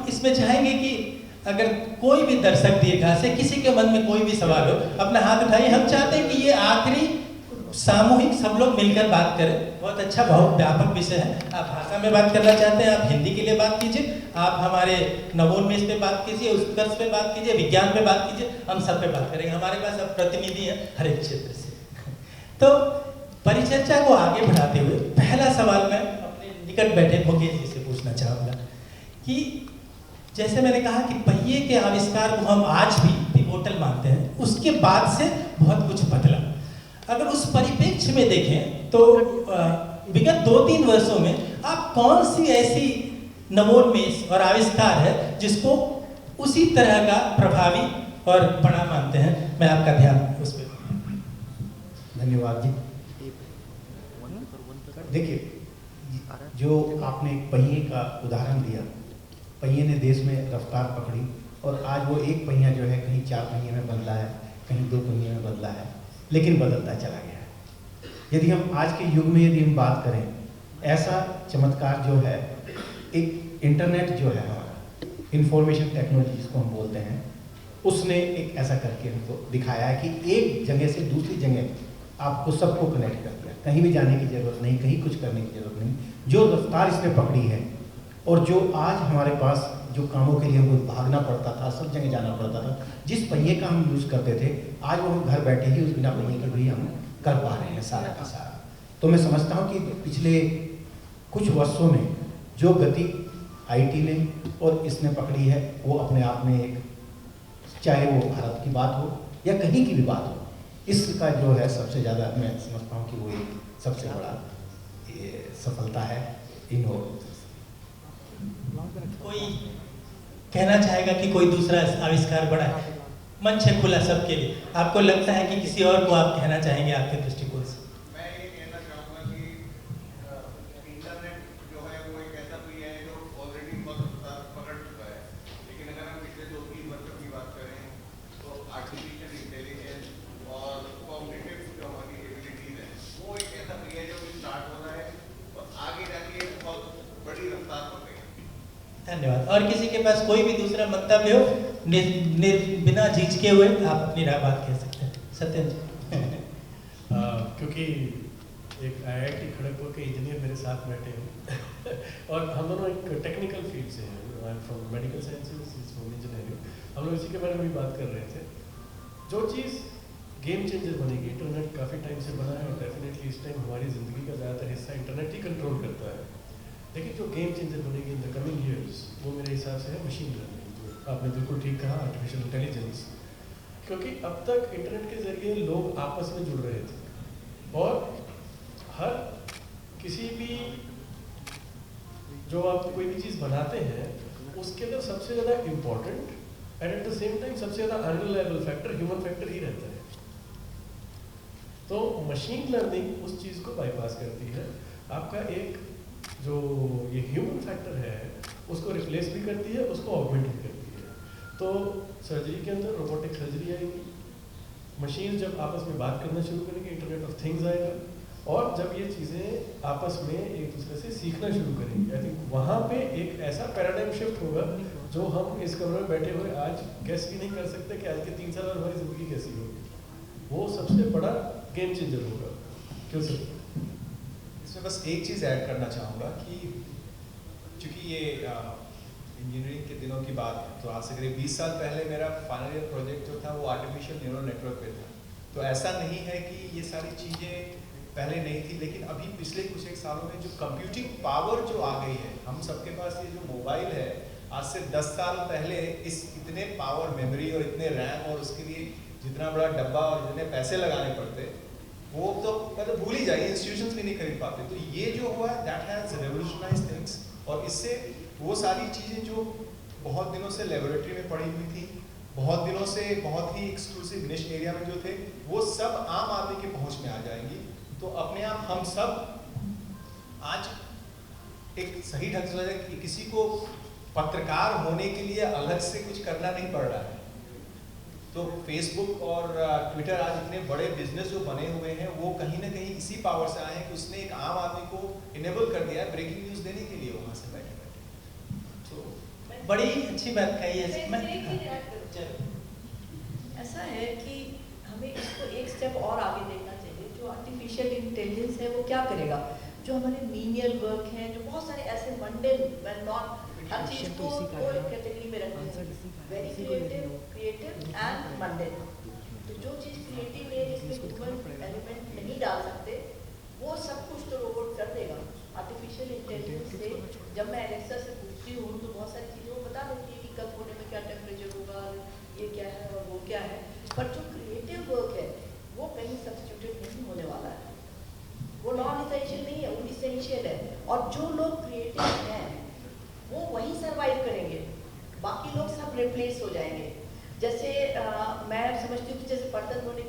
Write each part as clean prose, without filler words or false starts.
इसमें चाहेंगे कि अगर कोई भी दर्शक दीर्घा से किसी के मन में कोई भी सवाल हो, अपना हाथ उठाइए। हम चाहते हैं कि ये आखिरी सामूहिक सब लोग मिलकर बात करें। बहुत अच्छा, बहुत व्यापक विषय है। आप भाषा में बात करना चाहते हैं, आप हिंदी के लिए बात कीजिए, आप हमारे नवोन्मेष पे बात कीजिए, उत्कर्ष पे बात कीजिए, विज्ञान पे बात कीजिए, हम सब पे बात करेंगे। हमारे पास अब प्रतिनिधि है हर एक क्षेत्र से। तो परिचर्चा को आगे बढ़ाते हुए पहला सवाल मैं अपने निकट बैठे मुकेश जी से पूछना चाहूँगा कि जैसे मैंने कहा कि पहिए के आविष्कार को हम आज भी पिवोटल मानते हैं, उसके बाद से बहुत कुछ बदला। अगर उस परिप्रेक्ष्य में देखें तो विगत 2-3 वर्षों में आप कौन सी ऐसी नवोन्मेष और आविष्कार है जिसको उसी तरह का प्रभावी और बड़ा मानते हैं? मैं आपका ध्यान उस पर। धन्यवाद जी। देखिए, जो आपने एक पहिए का उदाहरण दिया, पहिए ने देश में रफ्तार पकड़ी और आज वो एक पहिया जो है कहीं 4 पहिए में बदला है, कहीं 2 पहिए में बदला है, लेकिन बदलता चला गया है। यदि हम आज के युग में यदि हम बात करें, ऐसा चमत्कार जो है, एक इंटरनेट जो है हमारा, इंफॉर्मेशन टेक्नोलॉजी जिसको हम बोलते हैं, उसने एक ऐसा करके हमको दिखाया है कि एक जगह से दूसरी जगह आपको सबको कनेक्ट कर दिया। कहीं भी जाने की ज़रूरत नहीं, कहीं कुछ करने की ज़रूरत नहीं। जो रफ्तार इसने पकड़ी है और जो आज हमारे पास जो कामों के लिए हमको भागना पड़ता था, सब जगह जाना पड़ता था, जिस पहिए का हम यूज़ करते थे, आज वो हम घर बैठे ही उस बिना पहिए के भी हम कर पा रहे हैं सारा का सारा। तो मैं समझता हूँ कि पिछले कुछ वर्षों में जो गति आईटी ने और इसने पकड़ी है, वो अपने आप में एक, चाहे वो भारत की बात हो या कहीं की भी बात हो, इसका जो है सबसे ज़्यादा मैं समझता हूँ कि वो एक सबसे बड़ा सफलता है इन। कोई कहना चाहेगा कि कोई दूसरा आविष्कार बड़ा है? मंच है खुला सबके लिए। आपको लगता है कि किसी और को आप कहना चाहेंगे आपके दृष्टिकोण से? मैं ये कहना चाहूँगा कि इंटरनेट जो है वो एक ऐसा भी है जो ऑलरेडी पकड़ चुका है, लेकिन अगर हम पिछले 2-3 वर्षों की बात करें तो आर्टिफिशियल इंटेलिजेंस और कॉग्निटिव जो हमारी एबिलिटीज है, वो एक ऐसा भी है जो स्टार्ट हो रहा है और आगे जाके बहुत बड़ी रफ्तार पर। धन्यवाद। और किसी के पास कोई भी दूसरा मंतव्य हो, बिना झिझके हुए आप अपनी राय बात कह सकते हैं। सत्येंद्र। क्योंकि एक IIT खड़गपुर के इंजीनियर मेरे साथ बैठे हैं और हम दोनों एक टेक्निकल फील्ड से हैं, I am from medical sciences, is from engineering. हम लोग इसी के बारे में भी बात कर रहे थे। जो चीज़ गेम चेंजर बनेगी, इंटरनेट काफ़ी टाइम से बना है, डेफिनेटली इस टाइम हमारी ज़िंदगी का ज़्यादातर हिस्सा इंटरनेट ही कंट्रोल करता है, लेकिन जो गेम चेंजर बनेगी इन द कमिंग ईयर्स, वो मेरे हिसाब से है मशीन लर्निंग। जो आपने बिल्कुल ठीक कहा, आर्टिफिशियल इंटेलिजेंस। क्योंकि अब तक इंटरनेट के ज़रिए लोग आपस में जुड़ रहे थे और हर किसी भी जो आप कोई भी चीज़ बनाते हैं उसके अंदर सबसे ज़्यादा important and at the same time सबसे ज़्यादा अनरिलायबल फैक्टर ह्यूमन फैक्टर ही रहता है। तो मशीन लर्निंग उस चीज़ को बाईपास करती है। आपका एक जो ये ह्यूमन फैक्टर है उसको रिप्लेस भी करती है, उसको ऑगमेंट भी करती है। तो सर्जरी के अंदर रोबोटिक सर्जरी आएगी, मशीन जब आपस में बात करना शुरू करेंगे, इंटरनेट ऑफ थिंग्स आएगा, और जब ये चीज़ें आपस में एक दूसरे से सीखना शुरू करेंगी, आई थिंक वहाँ पे एक ऐसा पैराडाइम शिफ्ट होगा जो हम इस कमरे में बैठे हुए आज गेस भी नहीं कर सकते कि आज के 3 साल और हमारी ज़िंदगी कैसी होगी। वो सबसे बड़ा गेम चेंजर होगा। क्यों सर? इसमें बस एक चीज़ ऐड करना चाहूँगा कि चूँकि ये इंजीनियरिंग के दिनों की बात है, तो आज से करीब 20 साल पहले मेरा फाइनल ईयर प्रोजेक्ट जो था वो आर्टिफिशियल न्यूरल नेटवर्क पे था। तो ऐसा नहीं है कि ये सारी चीज़ें पहले नहीं थी, लेकिन अभी पिछले कुछ एक सालों में जो कंप्यूटिंग पावर जो आ गई है, हम सबके पास ये जो मोबाइल है, आज से 10 साल पहले इस इतने पावर मेमोरी और इतने रैम और उसके लिए जितना बड़ा डब्बा और जितने पैसे लगाने पड़ते, वो तो मतलब भूल ही जाइए, इंस्टीट्यूशंस भी नहीं खरीद पाते। तो ये जो हुआ दैट हैज़ रेवोल्यूशनाइज्ड थिंग्स, और इससे वो सारी चीज़ें जो बहुत दिनों से लेबोरेटरी में पड़ी हुई थी, बहुत दिनों से बहुत ही एक्सक्लूसिव निश एरिया में जो थे, वो सब आम आदमी के पहुंच में आ जाएंगी। तो अपने आप हम सब आज एक सही ढंग से कि किसी को पत्रकार होने के लिए अलग से कुछ करना नहीं पड़ रहा है। तो फेसबुक और ट्विटर आज इतने बड़े बिजनेस जो बने हुए हैं, वो कहीं ना कहीं इसी पावर से आए हैं कि उसने एक आम आदमी को इनेबल कर दिया है ब्रेकिंग न्यूज़ देने के लिए वहाँ से बैठे बैठे। तो बड़ी अच्छी बात कही है। मैं एक चीज़ ऐड करूँ। चलो। ऐसा है कि हमें इसको एक स्टेप और आगे देखना चाहिए। जो आर्टिफिशियल इंटेलिजेंस है वो क्या करेगा, जो हमारे मीनियल वर्क हैं, जो बहुत सारे ऐसे मंडेन नॉन, हर चीज़ को दो कैटेगरी में रखते हैं, वेरी क्रिएटिव एंड मंडेन। तो जो चीज़ क्रिएटिव है जिसमें ह्यूमन एलिमेंट नहीं डाल सकते, वो सब कुछ तो रोबोट कर देगा। आर्टिफिशियल इंटेलिजेंस से जब मैं एलेक्सा से पूछती हूँ तो बहुत सारी चीज़ें वो बता देती है कि कब होने में क्या टेम्परेचर होगा, ये क्या है और वो क्या है। पर जो क्रिएटिव वर्क है वो कहीं सब्स्टिट्यूटेड नहीं होने वाला है, वो नॉन इसेंशियल नहीं है, वो इसेंशियल है। और जो लोग क्रिएटिव हैं वो वहीं सर्वाइव करेंगे, बाकी लोग सब रिप्लेस हो जाएंगे। जैसे मैं समझती हूँ कि जैसे बर्तन धोने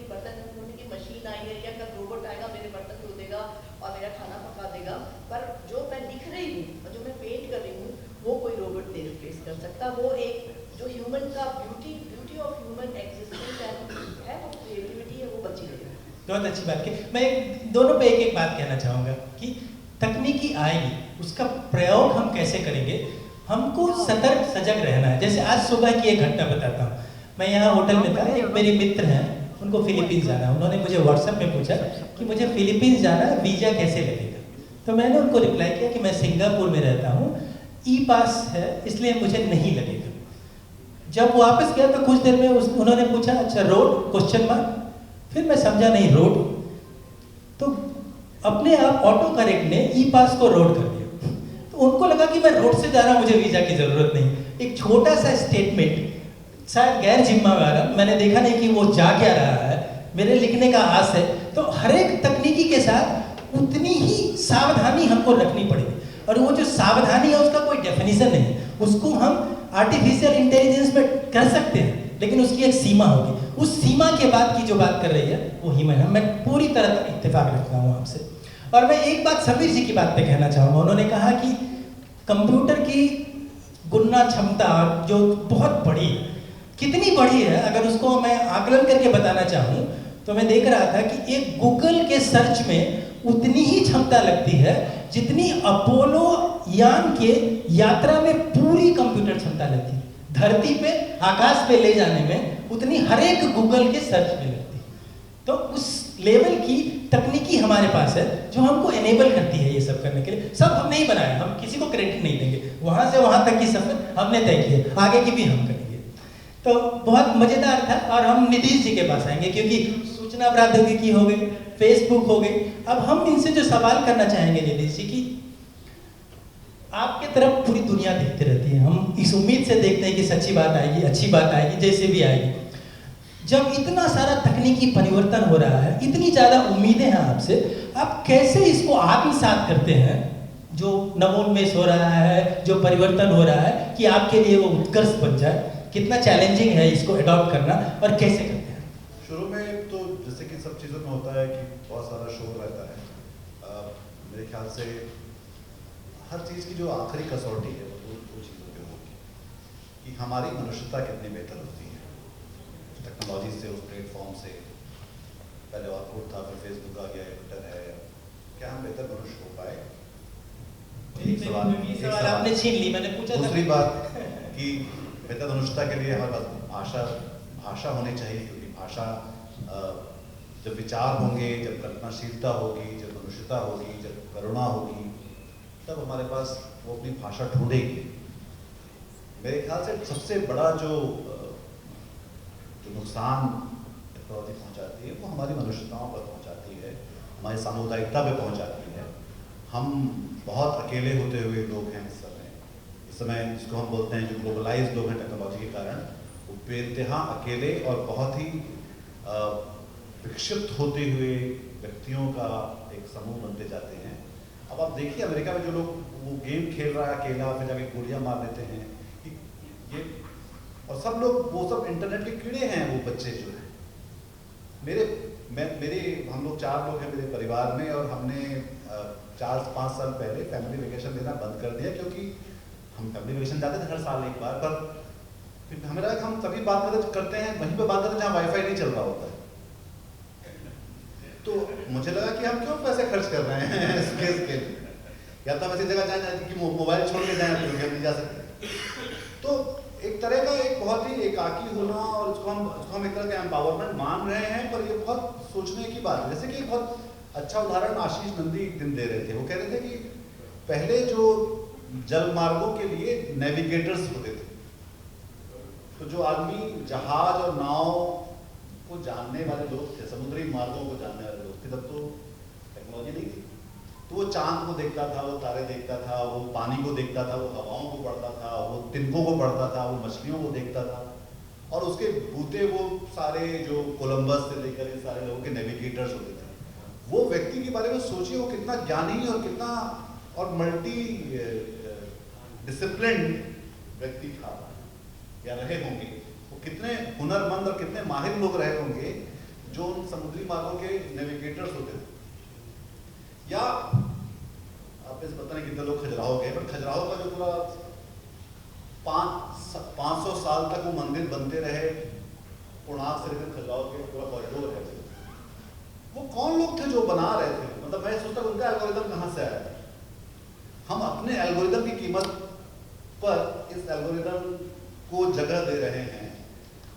की मशीन आई है, या कल रोबोट आएगा मेरे बर्तन धो देगा और मेरा खाना पका देगा, पर जो मैं लिख रही हूँ और जो मैं पेंट कर रही हूँ वो कोई रोबोट नहीं रिप्लेस कर सकता। वो एक जो ह्यूमन का ब्यूटी ऑफ ह्यूमन एग्जिस्टेंस है, वो क्रिएटिविटी है, वो बची रहेगी। बहुत अच्छी बात की। मैं दोनों पे एक एक बात कहना चाहूँगा कि तकनीकी आएगी, उसका प्रयोग हम कैसे करेंगे, हमको सतर्क सजग रहना है। जैसे आज सुबह की एक घटना बताता हूँ। मैं यहाँ होटल में था, एक मेरी मित्र हैं, उनको फिलीपींस जाना है। उन्होंने मुझे व्हाट्सएप में पूछा कि मुझे फिलीपींस जाना है, वीज़ा कैसे लगेगा। तो मैंने उनको रिप्लाई किया कि मैं सिंगापुर में रहता हूँ, ई पास है इसलिए मुझे नहीं लगेगा। जब वापस गया तो कुछ देर में उन्होंने पूछा अच्छा रोड क्वेश्चन मार्क, फिर मैं समझा नहीं रोड, तो अपने आप ऑटो करेक्ट ने ई पास को रोड कर दिया। तो उनको लगा कि मैं रोड से जा रहा हूँ, मुझे वीज़ा की ज़रूरत नहीं। एक छोटा सा स्टेटमेंट शायद गैर जिम्मेवार है, मैंने देखा नहीं कि वो जा क्या रहा है, मेरे लिखने का आस है। तो हर एक तकनीकी के साथ उतनी ही सावधानी हमको रखनी पड़ेगी, और वो जो सावधानी है उसका कोई डेफिनेशन नहीं है। उसको हम आर्टिफिशियल इंटेलिजेंस में कर सकते हैं, लेकिन उसकी एक सीमा होगी। उस सीमा के बाद की जो बात कर रही है वो ही मैं पूरी तरह इत्तेफाक रखता हूँ आपसे। और मैं एक बात समीर जी की बात पे कहना चाहूँगा। उन्होंने कहा कि कंप्यूटर की गुणना क्षमता जो बहुत बड़ी है, कितनी बड़ी है अगर उसको मैं आकलन करके बताना चाहूँ तो मैं देख रहा था कि एक गूगल के सर्च में उतनी ही क्षमता लगती है जितनी अपोलो यान के यात्रा में पूरी कंप्यूटर क्षमता लगती है। धरती पे आकाश पे ले जाने में उतनी हर एक गूगल के सर्च में लगती है। तो उस लेवल की तकनीकी हमारे पास है जो हमको एनेबल करती है ये सब करने के लिए। सब हम नहीं बनाए, हम किसी को क्रेडिट नहीं देंगे, वहां से वहां तक की सफर हमने तय किए, आगे की भी हम करेंगे। तो बहुत मजेदार था। और हम नीतीश जी के पास आएंगे क्योंकि सूचना प्रौद्योगिकी हो गई, फेसबुक हो गई। अब हम इनसे जो सवाल करना चाहेंगे नीतीश जी की, आपके तरफ पूरी दुनिया देखते रहती है, हम इस उम्मीद से देखते हैं कि सच्ची बात आएगी, अच्छी बात आएगी, जैसे भी आएगी। जब इतना सारा तकनीकी परिवर्तन हो रहा है, इतनी ज़्यादा उम्मीदें हैं आपसे, आप कैसे इसको आत्मसात करते हैं जो नवोन्मेष हो रहा है, जो परिवर्तन हो रहा है, कि आपके लिए वो उत्कर्ष बन जाए? कितना चैलेंजिंग है इसको अडॉप्ट करना और कैसे करते हैं? शुरू में तो जैसे कि सब चीज़ों में होता है कि बहुत सारा शोर रहता है। मेरे ख्याल से हर चीज़ की जो आखिरी कसौटी है वो दो चीज़ों पे होगी कि हमारी मनुष्यता कितनी बेहतर होती है टेक्नोलॉजी से, उस प्लेटफॉर्म से। पहले ऑर्कुट था, फिर फेसबुक आ गया, ट्विटर है, क्या हम बेहतर मनुष्य हो पाए? एक सवाल आपने छीन ली, मैंने पूछा। दूसरी बात कि बेहतर मनुष्यता के लिए हमारे पास भाषा होनी चाहिए, क्योंकि भाषा जब विचार होंगे, जब कल्पनाशीलता होगी, जब मनुष्यता होगी, जब करुणा होगी, तब हमारे पास वो अपनी भाषा ढूंढेगी। मेरे ख्याल से सबसे बड़ा जो नुकसान टेक्नोलॉजी पहुंचाती है वो हमारी मनुष्यताओं पर पहुंचाती है, हमारी सामुदायिकता पे पहुंचाती है। हम बहुत अकेले होते हुए लोग हैं इस समय जिसको हम बोलते हैं, जो ग्लोबलाइज लोग हैं टेक्नोलॉजी के कारण, वो बेइंतहा अकेले और बहुत ही विक्षिप्त होते हुए व्यक्तियों का एक समूह बनते जाते हैं। अब आप देखिए अमेरिका में जो लोग वो गेम खेल रहा है अकेला, फिर जाके गोलियां मार लेते हैं, ये और सब लोग वो सब इंटरनेट के कीड़े हैं। वो बच्चे जो हैं, हम लोग 4 लोग हैं मेरे परिवार में, और हमने 4-5 साल पहले फैमिली वेकेशन देना बंद कर दिया, क्योंकि हम फैमिली वेकेशन जाते थे हर साल एक बार, पर फिर हमें लगा कि हम तभी बात करते हैं वहीं पे बात करते हैं जहाँ वाईफाई नहीं चल रहा होता है। तो मुझे लगा कि हम क्यों पैसे खर्च कर रहे हैं स्पेस के लिए, या तो हम ऐसी जगह जाए कि मोबाइल छोड़ के जाए, तो हम नहीं जा सकते। तो एक तरह का एक बहुत ही एकाकी होना, और उसको हम एक तरह का एम्पावरमेंट मान रहे हैं, पर ये बहुत सोचने की बात है। जैसे कि एक बहुत अच्छा उदाहरण आशीष नंदी एक दिन दे रहे थे। वो कह रहे थे कि पहले जो जल मार्गों के लिए नेविगेटर्स होते थे, तो जो आदमी जहाज और नाव को जानने वाले लोग थे, समुद्री मार्गों को जानने वाले लोग थे, तब तो टेक्नोलॉजी नहीं थी, तो वो चांद को देखता था, वो तारे देखता था, वो पानी को देखता था, वो हवाओं को पढ़ता था, वो तिनकों को पढ़ता था, वो मछलियों को देखता था, और उसके बूते वो सारे जो कोलंबस से लेकर ये सारे लोगों के नेविगेटर्स होते थे। वो व्यक्ति के बारे में सोचिए, वो कितना ज्ञानी और कितना और मल्टी डिसिप्लिन व्यक्ति था या रहे होंगे। वो कितने हुनरमंद और कितने माहिर लोग रहे होंगे जो उन समुद्री मार्गों के नेविगेटर्स होते थे। या आप इस पता नहीं कितने लोग खजुराहो गए, पर खजुराहो का जो पूरा 500 साल तक वो मंदिर बनते रहे, पूर्णाग से लेकर खजुराहो के पूरा कॉरिडोर है, वो कौन लोग थे जो बना रहे थे? मतलब मैं सोचता हूँ उनका एल्गोरिदम कहाँ से आया? हम अपने एल्गोरिदम की कीमत पर इस एल्गोरिदम को जगह दे रहे हैं,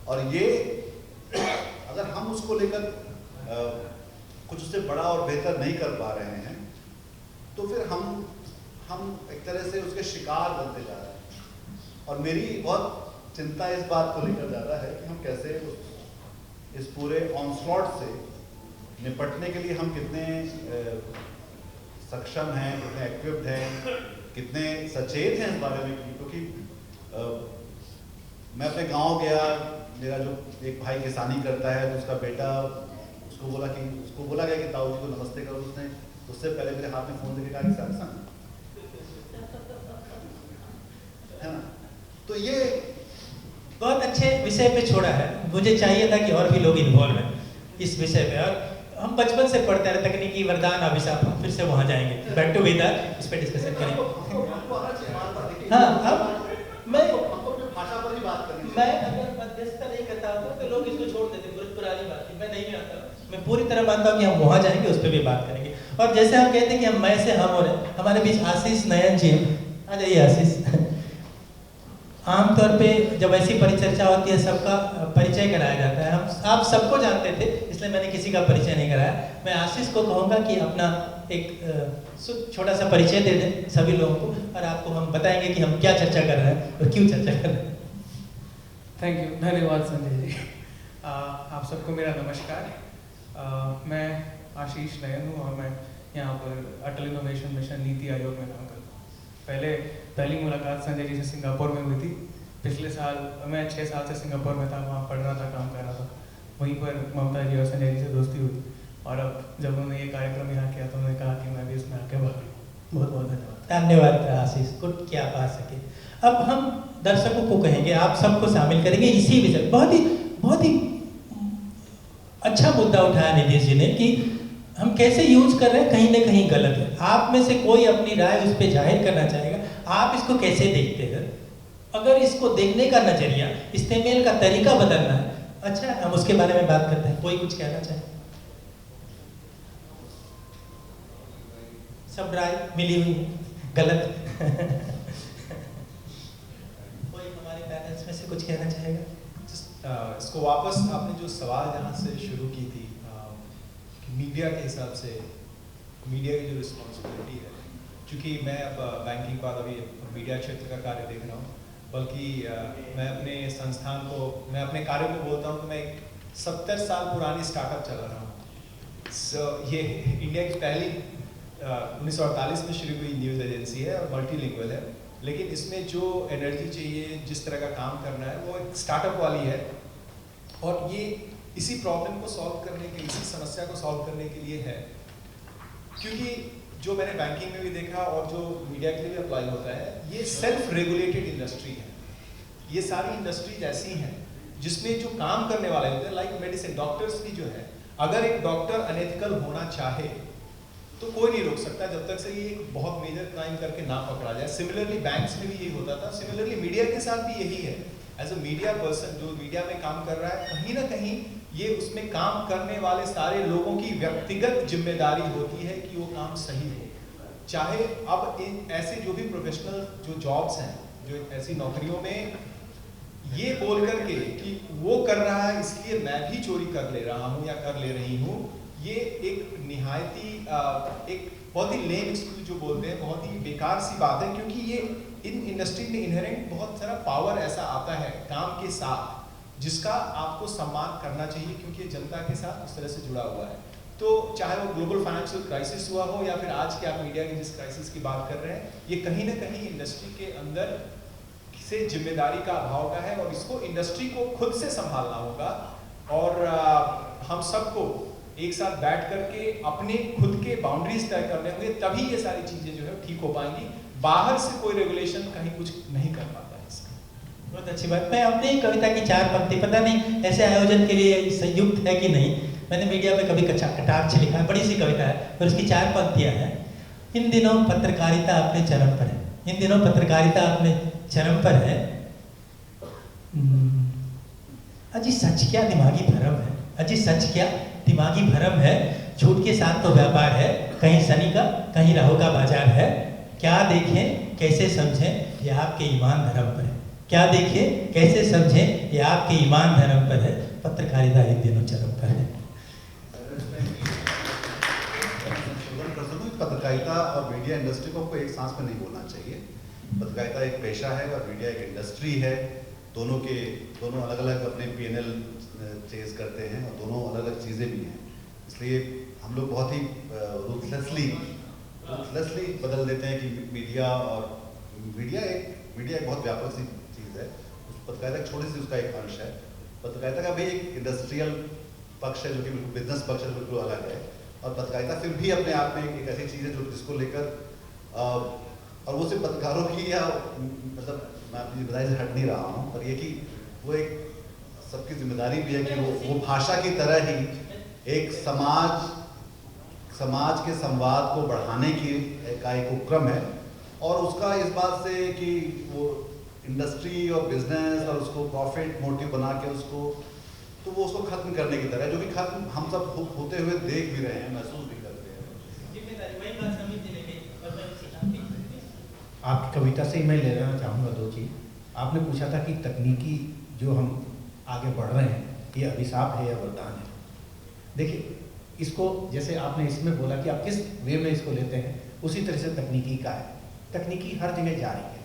और ये अगर हम उसको लेकर कुछ उससे बड़ा और बेहतर नहीं कर पा रहे हैं, तो फिर हम एक तरह से उसके शिकार बनते जा रहे हैं। और मेरी बहुत चिंता इस बात को लेकर जा रहा है कि हम कैसे इस पूरे ऑनस्लॉट से निपटने के लिए हम कितने सक्षम हैं, कितने इक्विप्ड हैं, कितने सचेत हैं इस बारे में। क्योंकि मैं अपने गांव गया, मेरा जो एक भाई किसानी करता है, तो उसका बेटा उसको बोला गया कि ताऊ जी को नमस्ते करो। उसने उससे पहले मेरे हाथ में फोन देके कहा कि सैमसंग है ना। तो ये बहुत अच्छे विषय पे छोड़ा है। मुझे चाहिए था कि और भी लोग इन्वॉल्व हैं इस विषय पे, और हम बचपन से पढ़ते रहे तकनीकी वरदान अभिशाप, हम फिर से वहां जाएंगे, बैक टू वेदार, इस पे डिस्कशन करेंगे। हाँ, अब मैं भाषा पर ही बात करनी मैं अगर मध्यस्थता नहीं करता हूँ तो लोग इसको छोड़ देते, बहुत पुरानी बात है, मैं नहीं आता। मैं पूरी तरह मानता हूँ कि हम वहाँ जाएंगे, उस पर भी बात करेंगे। और जैसे हम कहते हैं कि हम मैं से हम हो रहे, हमारे बीच आशीष नयन जी हैं, आ जाइए आशीष। आमतौर पे जब ऐसी परिचर्चा होती है, सबका परिचय कराया जाता है। हम आप सबको जानते थे, इसलिए मैंने किसी का परिचय नहीं कराया। मैं आशीष को कहूँगा कि अपना एक छोटा सा परिचय दे दें सभी लोगों को, और आपको हम बताएंगे कि हम क्या चर्चा कर रहे हैं और क्यों चर्चा कर रहे हैं। थैंक यू, धन्यवाद संजय जी। आप सबको मेरा नमस्कार। मैं आशीष नयन हूँ और मैं यहाँ पर अटल इनोवेशन मिशन नीति आयोग में काम करता हूँ। पहली मुलाकात संजय जी से सिंगापुर में हुई थी। पिछले साल मैं 6 साल से सिंगापुर में था, वहाँ पढ़ रहा था, काम कर रहा था। वहीं पर ममता जी और संजय जी से दोस्ती हुई, और अब जब उन्होंने ये कार्यक्रम यहाँ किया तो उन्होंने कहा कि मैं भी इसमें आके भाग लूँ। बहुत बहुत धन्यवाद। धन्यवाद आशीष, गुड कि आप आ सके। अब हम दर्शकों को कहेंगे, आप सबको शामिल करेंगे इसी विषय। बहुत ही अच्छा मुद्दा उठाया नीतीश जी ने कि हम कैसे यूज कर रहे हैं, कहीं ना कहीं गलत है। आप में से कोई अपनी राय उस पर जाहिर करना चाहेगा, आप इसको कैसे देखते हैं? अगर इसको देखने का नजरिया, इस्तेमाल का तरीका बदलना है, अच्छा हम उसके बारे में बात करते हैं। कोई कुछ कहना चाहे? सब राय मिली हुई गलत। कोई हमारे पैनल्स में से कुछ कहना चाहेगा? इसको वापस आपने जो सवाल जहाँ से शुरू की थी, मीडिया के हिसाब से मीडिया की जो रिस्पॉन्सिबिलिटी है, क्योंकि मैं अब बैंकिंग के बाद अभी मीडिया क्षेत्र का कार्य देख रहा हूँ, बल्कि मैं अपने संस्थान को, मैं अपने कार्य को बोलता हूँ कि मैं एक 70 साल पुरानी स्टार्टअप चला रहा हूँ। ये इंडिया की पहली 1948 में शुरू हुई न्यूज़ एजेंसी है और मल्टीलिंगुअल है, लेकिन इसमें जो एनर्जी चाहिए, जिस तरह का काम करना है, वो एक स्टार्टअप वाली है। और ये इसी प्रॉब्लम को सॉल्व करने के, इसी समस्या को सॉल्व करने के लिए है, क्योंकि जो मैंने बैंकिंग में भी देखा और जो मीडिया के लिए भी अप्लाई होता है, ये सेल्फ रेगुलेटेड इंडस्ट्री है। ये सारी इंडस्ट्रीज ऐसी हैं जिसमें जो काम करने वाले होते हैं, लाइक मेडिसिन, डॉक्टर्स भी जो है, अगर एक डॉक्टर अनएथिकल होना चाहे तो कोई नहीं रोक सकता जब तक से ये एक बहुत मेजर क्राइम करके ना पकड़ा जाए। सिमिलरली बैंक्स में भी यही होता था, सिमिलरली मीडिया के साथ भी यही है। एज अ मीडिया पर्सन जो मीडिया में काम कर रहा है, कहीं ना कहीं ये उसमें काम करने वाले सारे लोगों की व्यक्तिगत जिम्मेदारी होती है कि वो काम सही हो। चाहे अब इन ऐसे जो भी प्रोफेशनल जो जॉब्स हैं, जो ऐसी नौकरियों में ये बोल करके कि वो कर रहा है इसलिए मैं भी चोरी कर ले रहा हूँ या कर ले रही हूँ, ये एक निहायती एक बहुत ही लेम एक्सक्यूज जो बोलते हैं, बहुत ही बेकार सी बात है, क्योंकि ये इन इंडस्ट्री में इनहेरेंट बहुत सारा पावर ऐसा आता है काम के साथ जिसका आपको सम्मान करना चाहिए, क्योंकि जनता के साथ उस तरह से जुड़ा हुआ है। तो चाहे वो ग्लोबल फाइनेंशियल क्राइसिस हुआ हो या फिर आज के आप मीडिया की जिस क्राइसिस की बात कर रहे हैं, ये कहीं ना कहीं इंडस्ट्री के अंदर से जिम्मेदारी का अभाव का है और इसको इंडस्ट्री को खुद से संभालना होगा। और हम सबको एक साथ बैठ करके अपने खुद के बाउंड्रीज तय करने होंगे, तभी ये सारी चीजें जो है ठीक हो पाएंगी। बाहर से कोई रेगुलेशन कहीं कुछ नहीं कर पाता है इसका। बहुत अच्छी बात। मैं अपनी कविता की 4 पंक्ति, पता नहीं ऐसे आयोजन के लिए संयुक्त है कि नहीं, मैंने मीडिया में कभी कटाक्ष लिखा है, बड़ी सी कविता है और उसकी 4 पंक्तियां हैं। इन दिनों पत्रकारिता अपने चरम पर है, इन दिनों पत्रकारिता अपने चरम पर है। अजी सच क्या दिमागी भरम है, अजी सच क्या दिमागी भरम है, झूठ के साथ तो व्यापार है, कहीं सनी का कहीं राहु का बाजार है। क्या देखें कैसे समझें ये आपके ईमान धर्म पर है, क्या देखें कैसे समझें ये आपके ईमान धर्म पर है, पत्रकारिता इन दिनों चरम पर है। पत्रकारिता और मीडिया इंडस्ट्री को आपको एक सांस में नहीं बोलना चाहिए। पत्रकारिता एक पेशा है और मीडिया एक इंडस्ट्री है। दोनों अलग अलग अपने P&L चेज करते हैं और दोनों अलग अलग चीज़ें भी हैं। इसलिए हम लोग बहुत ही रूथलेसली बदल देते हैं कि मीडिया एक बहुत व्यापक सी चीज़ है। पत्रकारिता एक छोटी सी उसका एक अंश है। पत्रकारिता का भी एक इंडस्ट्रियल पक्ष है जो कि बिल्कुल बिजनेस पक्ष है, बिल्कुल अलग है। और पत्रकारिता फिर भी अपने आप में एक ऐसी चीज़ है जो जिसको लेकर और वो सिर्फ पत्रकारों की या मतलब मैं अपनी जिम्मेदारी से हट नहीं रहा हूँ, पर ये कि वो एक सबकी जिम्मेदारी भी है कि वो भाषा की तरह ही एक समाज के संवाद को बढ़ाने की का एक उपक्रम है। और उसका इस बात से कि वो इंडस्ट्री और बिजनेस और उसको प्रॉफिट मोटिव बना के उसको खत्म करने की तरह, जो कि खत्म हम सब होते हुए देख भी रहे हैं, महसूस भी कर रहे हैं। आपकी कविता से ही मैं ले लेना चाहूँगा 2 चीज़। आपने पूछा था कि तकनीकी जो हम आगे बढ़ रहे हैं ये अभिशाप है या वरदान है। देखिए, इसको जैसे आपने इसमें बोला कि आप किस वे में इसको लेते हैं, उसी तरह से तकनीकी का है। तकनीकी हर जगह जा रही है।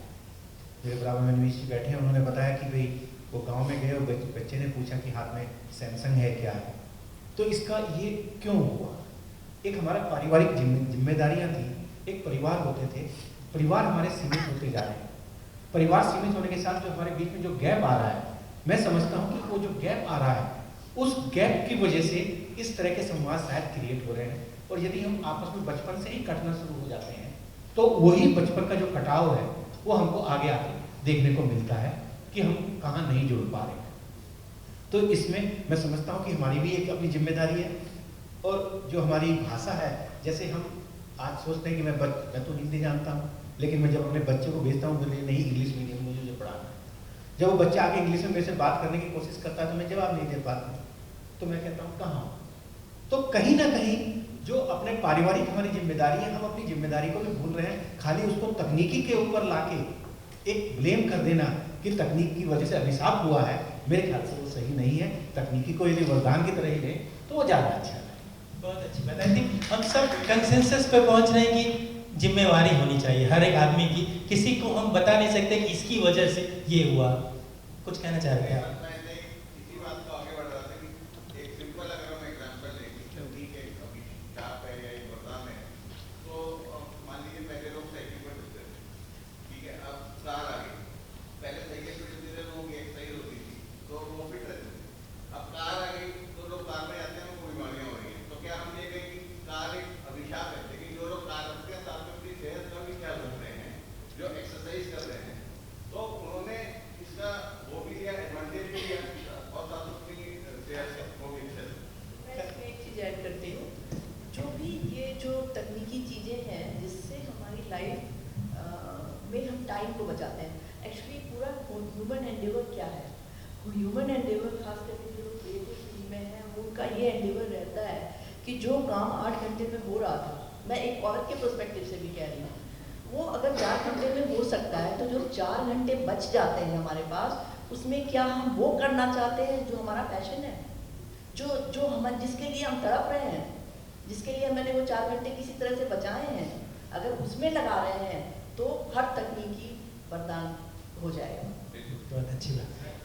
मेरे बराबर में निवेश जी बैठे हैं, उन्होंने बताया कि भाई वो गांव में गए और बच्चे ने पूछा कि हाथ में सैमसंग है क्या है। तो इसका ये क्यों हुआ? एक हमारा पारिवारिक जिम्मेदारियां थी, एक परिवार होते थे, परिवार हमारे सीमित होते जा रहे हैं। परिवार सीमित होने के साथ जो हमारे बीच में जो गैप आ रहा है, मैं समझता हूँ कि वो जो गैप आ रहा है उस गैप की वजह से इस तरह के संवाद शायद क्रिएट हो रहे हैं। और यदि हम आपस में बचपन से ही कटना शुरू हो जाते हैं तो वही बचपन का जो कटाव है वो हमको आगे आके देखने को मिलता है कि हम कहाँ नहीं जुड़ पा रहे हैं। तो इसमें मैं समझता हूँ कि हमारी भी एक अपनी जिम्मेदारी है। और जो हमारी भाषा है, जैसे हम आज सोचते हैं कि मैं तो हिंदी जानता हूँ, लेकिन मैं जब अपने बच्चे को भेजता हूँ मेरे नहीं इंग्लिश मीडियम में मुझे पढ़ाना है, जब वो बच्चा आके इंग्लिश में मेरे से बात करने की कोशिश करता है तो मैं जवाब नहीं दे पाता, तो मैं कहता हूँ कहाँ। तो कहीं ना कहीं जो अपने पारिवारिक हमारी जिम्मेदारी है, हम अपनी जिम्मेदारी को भी भूल रहे हैं। खाली उसको तकनीकी के ऊपर लाके एक ब्लेम कर देना कि तकनीक की वजह से अभिशाप हुआ है, मेरे ख्याल से वो सही नहीं है। तकनीकी को यदि वरदान की तरह ही ले तो वो ज़्यादा अच्छा है। बहुत अच्छी बात। आई थिंक हम सब कंसेंसस पे पहुंच रहे हैं कि जिम्मेवारी होनी चाहिए हर एक आदमी की। किसी को हम बता नहीं सकते कि इसकी वजह से ये हुआ। कुछ कहना चाह रहे हैं आप? इसी बात को आगे बढ़ रहा था कि एक सिंपल अगर हम एग्जांपल लें, ठीक है, अभी चाप है या एक वरदान है, तो मान लीजिए पहले लोग साइकिल पर चलते थे, ठीक है, अब कार आ गई। पहले साइकिल पर चलते थे, लोग एक्सरसाइज होती थी तो वो फिट रहते थे। अब कार आ गई तो लोग कार में जाते हैं, उनको बीमारियां हो रही हैं। तो क्या हम ये कहें कि कार एक अभिशाप है? लेकिन जो लोग कार रखते हैं साथ में अपनी सेहत का भी ख्याल रख रहे हैं, जो एक्सरसाइज कर रहे हैं, तो उन्होंने इसका वो भी लिया, एडवांटेज भी लिया और साथ अपनी सेहत को भी अच्छा। मैं इसमें एक चीज़ ऐड करती हूँ, जो भी ये जो तकनीकी चीज़ें हैं जिससे हमारी लाइफ में हम टाइम को बचाते हैं। एक्चुअली पूरा ह्यूमन एंडेवर क्या है? ह्यूमन एंडेवर खास करके जो क्रिएटिव फील्ड में है उनका ये एंडेवर रहता है कि जो काम 8 घंटे में हो रहा था, मैं एक औरत के पर्सपेक्टिव से भी कह रही हूँ, वो अगर 4 घंटे में हो सकता है, तो जो 4 घंटे बच जाते हैं हमारे पास, उसमें क्या हम वो करना चाहते हैं जो हमारा पैशन है, जो हम जिसके लिए हम तड़प रहे हैं, जिसके लिए मैंने वो 4 घंटे किसी तरह से बचाए हैं, अगर उसमें लगा रहे हैं तो हर तकनीकी वरदान हो जाएगा। बहुत अच्छी बात है।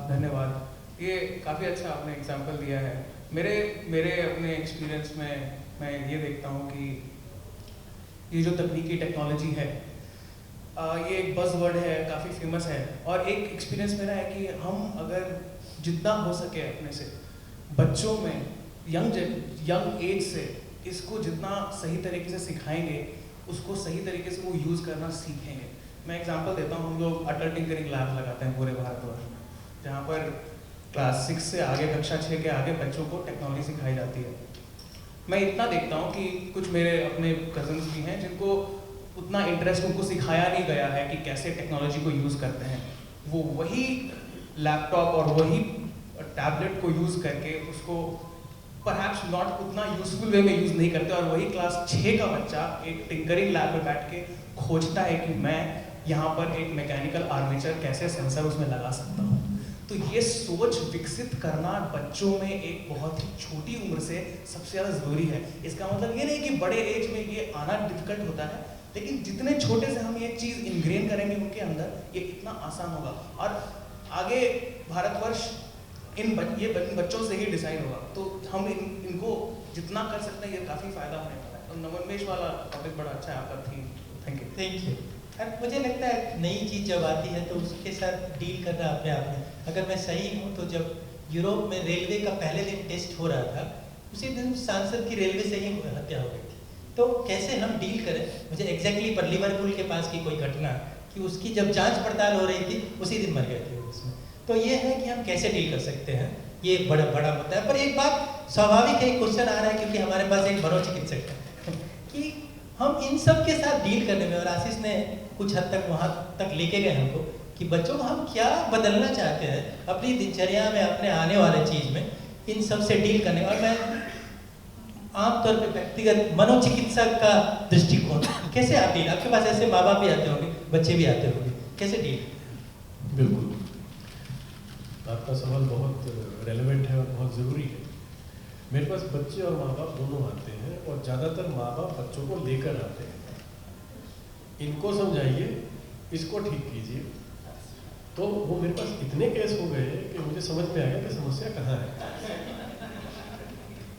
धन्यवाद। ये काफ़ी अच्छा आपने एग्जाम्पल दिया है। मेरे अपने एक्सपीरियंस में मैं ये देखता हूँ कि ये जो तकनीकी टेक्नोलॉजी है, ये एक बज़वर्ड है, काफ़ी फेमस है, और एक एक्सपीरियंस मेरा है कि हम अगर जितना हो सके अपने से बच्चों में यंग एज से इसको जितना सही तरीके से सिखाएंगे, उसको सही तरीके से वो यूज़ करना सीखेंगे। मैं एग्जांपल देता हूँ, हम लोग अटल टिंकरिंग लैब लगाते हैं पूरे भारतवर्ष में, जहाँ पर क्लास 6 से आगे, कक्षा 6 के आगे बच्चों को टेक्नोलॉजी सिखाई जाती है। मैं इतना देखता हूँ कि कुछ मेरे अपने कजन्स भी हैं जिनको उतना इंटरेस्ट उनको सिखाया नहीं गया है कि कैसे टेक्नोलॉजी को यूज़ करते हैं। वो वही लैपटॉप और वही टैबलेट को यूज़ करके उसको परहैप्स नॉट उतना यूजफुल वे में यूज़ नहीं करते, और वही क्लास 6 का बच्चा एक टिंकरिंग लैब में बैठ के खोजता है कि मैं यहाँ पर एक मैकेनिकल आर्मेचर कैसे सेंसर उसमें लगा सकता हूँ। तो ये सोच विकसित करना बच्चों में एक बहुत ही छोटी उम्र से सबसे ज़्यादा ज़रूरी है। इसका मतलब ये नहीं कि बड़े एज में ये आना डिफिकल्ट होता है, लेकिन जितने छोटे से हम ये चीज़ इनग्रेन करेंगे उनके अंदर, ये इतना आसान होगा, और आगे भारतवर्ष इन बच्चों से ही डिसाइड होगा। तो हम इनको जितना कर सकते हैं, ये काफ़ी फ़ायदा होने वाला है। और नवोन्मेष वाला टॉपिक बड़ा अच्छा है आपका थीम। Thank you. और मुझे लगता है नई चीज़ जब आती है तो उसके साथ डील करना अपने आप में, अगर मैं सही हूँ तो जब यूरोप में रेलवे का पहले दिन टेस्ट हो रहा था, उसी दिन सांसद की रेलवे से ही हत्या हो गई थी। तो कैसे हम डील करें, मुझे एग्जैक्टली पर लिवरपूल के पास की कोई घटना कि उसकी जब जांच पड़ताल हो रही थी उसी दिन मर गए थे उसमें। तो ये है कि हम कैसे डील कर सकते हैं, ये बड़ा मुद्दा है। पर एक बात स्वाभाविक है, क्वेश्चन आ रहा है क्योंकि हमारे पास एक मनोचिकित्सक है कि हम इन सब के साथ डील करने में, और आशीष ने कुछ हद तक वहाँ तक लेके गए हमको कि बच्चों को हम क्या बदलना चाहते हैं अपनी दिनचर्या में, अपने आने वाले चीज़ में, इन सब से डील करने। और मैं आमतौर पे व्यक्तिगत मनोचिकित्सक का दृष्टिकोण कैसे आप डील, आपके पास ऐसे माँ बाप भी आते होंगे, बच्चे भी आते होंगे, कैसे डील? बिल्कुल, आपका सवाल बहुत रेलेवेंट है और बहुत ज़रूरी है। मेरे पास बच्चे और माँ बाप दोनों आते हैं, और ज़्यादातर माँ बाप बच्चों को लेकर आते हैं। इनको समझाइए, इसको ठीक कीजिए। तो वो मेरे पास इतने केस हो गए कि मुझे समझ में आ गया कि समस्या कहाँ है।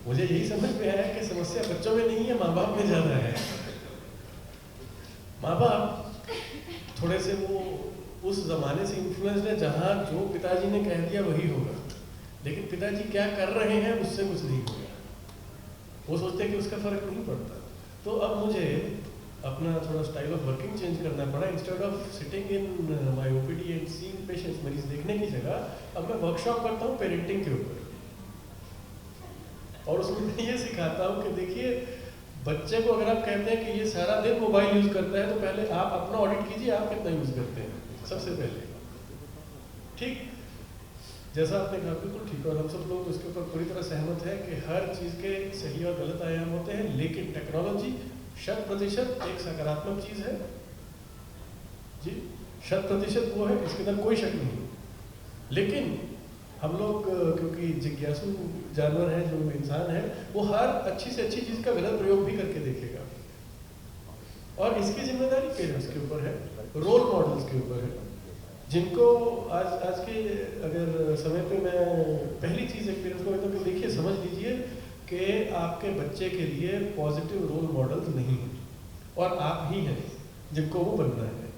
मुझे यही समझ में आया कि समस्या बच्चों में नहीं है, माँ बाप में ज़्यादा है। माँ बाप थोड़े से वो उस ज़माने से इन्फ्लुएंस्ड है जहाँ जो पिताजी ने कह दिया वही होगा, लेकिन पिताजी क्या कर रहे हैं उससे कुछ नहीं होगा। वो सोचते हैं कि उसका फर्क नहीं पड़ता। तो अब मुझे अपना थोड़ा स्टाइल ऑफ वर्किंग चेंज करना पड़ा। Instead of sitting in my OPD and seeing patients, मरीज देखने की जगह अब मैं वर्कशॉप करता हूँ पेरेंटिंग के ऊपर, और उसमें मैं ये सिखाता हूँ कि देखिए, बच्चे को अगर आप कहते हैं कि ये सारा दिन मोबाइल यूज़ करता है, तो पहले आप अपना ऑडिट कीजिए, आप कितना यूज़ करते हैं सबसे पहले। ठीक, जैसा आपने कहा बिल्कुल ठीक, और हम सब लोग उसके ऊपर पूरी तरह सहमत है कि हर चीज़ के सही और गलत आयाम होते हैं, लेकिन टेक्नोलॉजी 100% एक सकारात्मक चीज़ है जी, 100% वो है, इसके अंदर कोई शक नहीं। लेकिन हम लोग क्योंकि जिज्ञासु जानवर हैं, जो इंसान है, वो हर अच्छी से अच्छी चीज़ का गलत प्रयोग भी करके देखेगा, और इसकी जिम्मेदारी पेरेंट्स के ऊपर है, रोल मॉडल्स के ऊपर है, जिनको आज के अगर समय पे मैं पहली चीज़ एक पेरेंट्स को कहता हूँ कि देखिए, समझ लीजिए कि आपके बच्चे के लिए पॉजिटिव रोल मॉडल्स नहीं हैं, और आप ही हैं जिनको वो बनना है।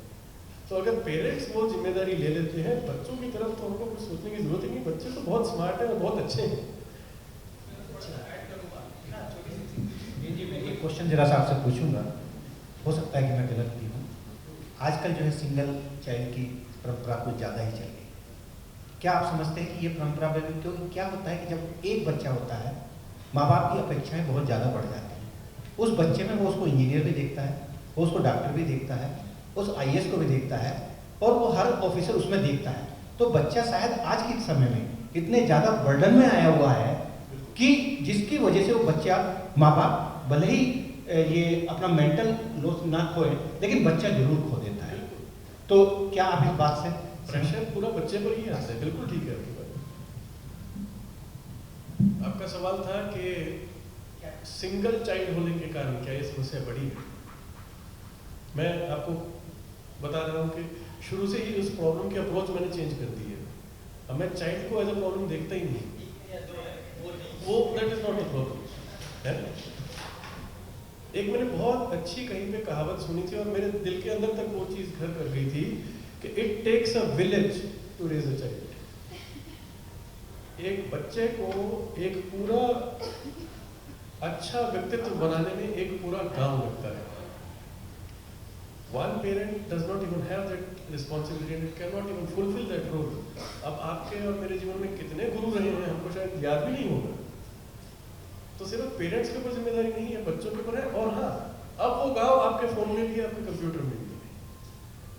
तो अगर पेरेंट्स वो जिम्मेदारी ले लेते हैं, बच्चों की तरफ तो हमको कुछ सोचने की जरूरत ही नहीं। बच्चे तो बहुत स्मार्ट हैं और बहुत अच्छे हैं। जी, मैं एक क्वेश्चन जरा सा आपसे पूछूंगा, हो सकता है कि मैं गलत भी हूँ। आजकल जो है सिंगल चाइल्ड की परंपरा कुछ ज़्यादा ही चल रही है। क्या आप समझते हैं कि ये परंपरा में, क्योंकि क्या होता है कि जब एक बच्चा होता है, माँ बाप की अपेक्षाएं बहुत ज़्यादा बढ़ जाती हैं। उस बच्चे में वो उसको इंजीनियर भी देखता है, वो उसको डॉक्टर भी देखता है, उस IAS को भी देखता है, और वो हर ऑफिसर उसमें देखता है। तो बच्चा शायद आज के समय में इतने ज़्यादा बर्डन में आया हुआ है कि जिसकी वजह से वो बच्चा, माँ बाप भले ही ये अपना मेंटल लोड ना खोए, लेकिन बच्चा जरूर खो देता है। तो क्या आप इस बात से प्रेशर पूरा बच्चे पर ही आता है। बिल्कुल ठीक है आपकी बात। आपका सवाल था कि सिंगल चाइल्ड होने के कारण क्या ये समस्या बढ़ी है। मैं आपको बता रहा हूँ कि शुरू से ही उस प्रॉब्लम की अप्रोच मैंने चेंज कर दी है। अब मैं चाइल्ड को एज अ प्रॉब्लम देखता ही नहीं, वो that is not the problem है। एक मैंने बहुत अच्छी कहीं पे कहावत सुनी थी और मेरे दिल के अंदर तक वो चीज़ घर कर गई थी कि it takes a village to raise a child. एक बच्चे को एक पूरा अच्छा व्यक्तित्व बनाने में एक पूरा गांव लगता है। One parent does not even have that responsibility and it cannot even fulfill that role. अब आपके और मेरे जीवन में कितने गुरु रहे हैं हमको शायद याद भी नहीं होगा। तो सिर्फ पेरेंट्स के ऊपर जिम्मेदारी नहीं है, बच्चों के ऊपर है। और हाँ, अब वो गांव आपके फोन में भी है, आपके कंप्यूटर में भी है।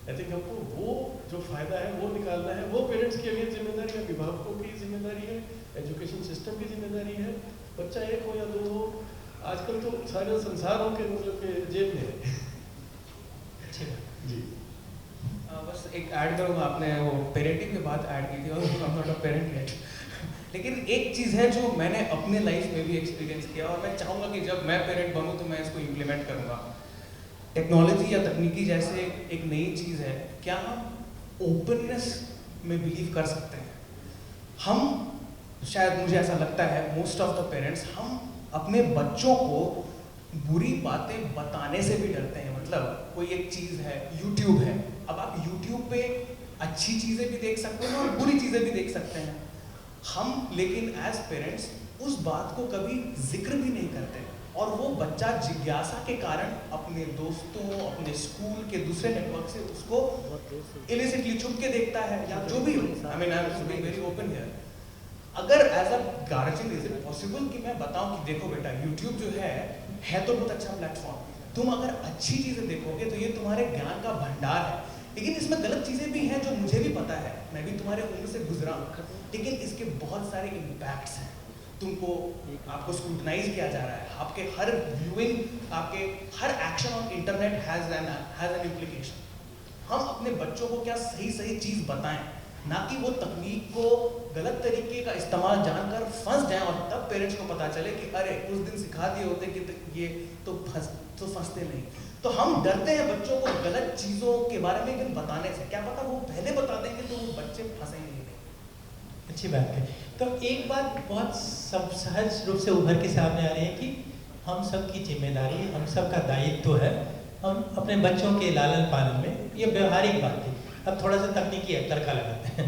आई थिंक हमको वो जो फायदा है वो निकालना है। वो पेरेंट्स की अभी जिम्मेदारी है, अभिभावकों की जिम्मेदारी है, एजुकेशन सिस्टम की जिम्मेदारी है। बच्चा एक हो या दो हो, आजकल तो सारे संसारों के मतलब के जेब में है। जी बस एक ऐड करूँगा, आपने वो पेरेंटिंग की बात ऐड की थी और I am not a parent yet, लेकिन एक चीज़ है जो मैंने अपने लाइफ में भी एक्सपीरियंस किया और मैं चाहूँगा कि जब मैं पेरेंट बनूँ तो मैं इसको इम्प्लीमेंट करूँगा। टेक्नोलॉजी या तकनीकी जैसे एक नई चीज़ है, क्या हम ओपननेस में बिलीव कर सकते हैं? हम शायद, मुझे ऐसा लगता है मोस्ट ऑफ द पेरेंट्स, हम अपने बच्चों को बुरी बातें बताने से भी डरते हैं। मतलब कोई एक चीज़ है, YouTube है, अब आप YouTube पे अच्छी चीज़ें भी देख सकते हैं और बुरी चीज़ें भी देख सकते हैं। हम लेकिन एज पेरेंट्स उस बात को कभी जिक्र भी नहीं करते और वो बच्चा जिज्ञासा के कारण अपने दोस्तों, अपने स्कूल के दूसरे नेटवर्क से उसको इलिसिटली छुप के देखता है या जो भी हो। I mean I am being very open here. अगर as a guardian is it possible कि मैं बताऊं कि देखो बेटा, YouTube जो है तो बहुत अच्छा प्लेटफॉर्म, तुम अगर अच्छी चीजें देखोगे तो ये तुम्हारे ज्ञान का भंडार है, लेकिन इसमें गलत चीजें भी हैं जो मुझे भी पता है, मैं भी तुम्हारे उम्र से गुजरा हूं, लेकिन इसके बहुत सारे इम्पैक्ट्स हैं। आपको स्क्रूटनाइज किया जा रहा है, आपके हर व्यूइंग, आपके हर action on internet has an implication. हम अपने बच्चों को क्या सही सही चीज बताएं, ना कि वो तकनीक को गलत तरीके का इस्तेमाल जानकर फंस जाएं और तब पेरेंट्स को पता चले कि अरे उस दिन सिखा दिए होते कि ये तो फंसते नहीं। तो हम डरते हैं बच्चों को गलत चीज़ों के बारे में लेकिन बताने से, क्या पता वो पहले बता देंगे तो वो बच्चे फंसेंगे नहीं। अच्छी बात है। तो एक बात बहुत सहज रूप से उभर के सामने आ रही है कि हम सब की जिम्मेदारी, हम सब का दायित्व है हम अपने बच्चों के लालन पालन में, ये व्यवहारिक बात है। अब थोड़ा सा तकनीकी तड़का लगाते हैं।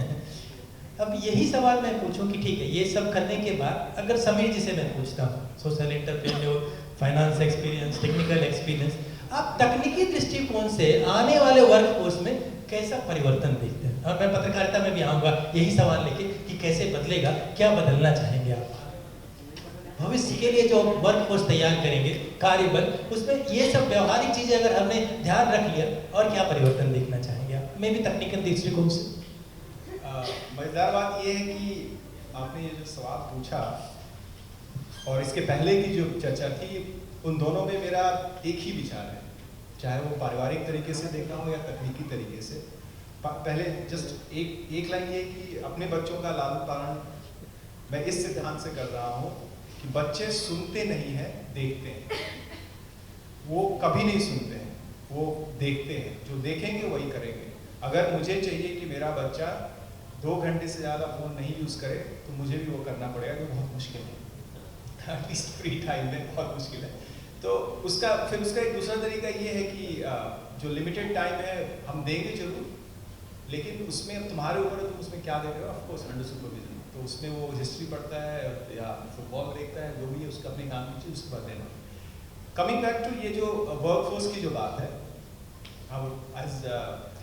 अब यही सवाल मैं पूछूं कि ठीक है, ये सब करने के बाद अगर समीर जी से मैं पूछता हूँ, social entrepreneur, finance experience, technical experience, आप तकनीकी दृष्टिकोण से आने वाले वर्कफोर्स में कैसा परिवर्तन देखते हैं? और मैं पत्रकारिता में भी आऊँगा यही सवाल लेके कि कैसे बदलेगा, क्या बदलना चाहेंगे आप भविष्य के लिए जो वर्कफोर्स तैयार करेंगे, कार्यबल, उसमें ये सब व्यवहारिक चीजें अगर हमने ध्यान रख लिया, और क्या परिवर्तन देखना चाहेंगे आप, मैं भी तकनीकल दृष्टिकोण से? मजेदार बात ये है कि आपने ये जो सवाल पूछा और इसके पहले की जो चर्चा थी, उन दोनों में मेरा एक ही विचार है, चाहे वो पारिवारिक तरीके से देखना हो या तकनीकी तरीके से। पहले जस्ट एक लाइन ये कि अपने बच्चों का लालन पालन मैं इस सिद्धांत से कर रहा हूँ कि बच्चे सुनते नहीं हैं, देखते हैं। वो कभी नहीं सुनते हैं, वो देखते हैं। जो देखेंगे वही करेंगे। अगर मुझे चाहिए कि मेरा बच्चा 2 घंटे से ज़्यादा फ़ोन नहीं यूज़ करे तो मुझे भी वो करना पड़ेगा, जो बहुत मुश्किल है। एटलीस्ट फ्री टाइम में बहुत मुश्किल है। तो उसका एक दूसरा तरीका ये है कि जो लिमिटेड टाइम है हम देंगे जरूर, लेकिन उसमें अब तुम्हारे ऊपर है, तुम उसमें क्या देख रहे हो। ऑफ कोर्स अंडर सुपरविजन, तो उसमें वो हिस्ट्री पढ़ता है या फुटबॉल देखता है, जो भी है उसका अपने काम कीजिए, उसके बाद देना। कमिंग बैक टू ये जो वर्कफोर्स की जो बात है, अब एज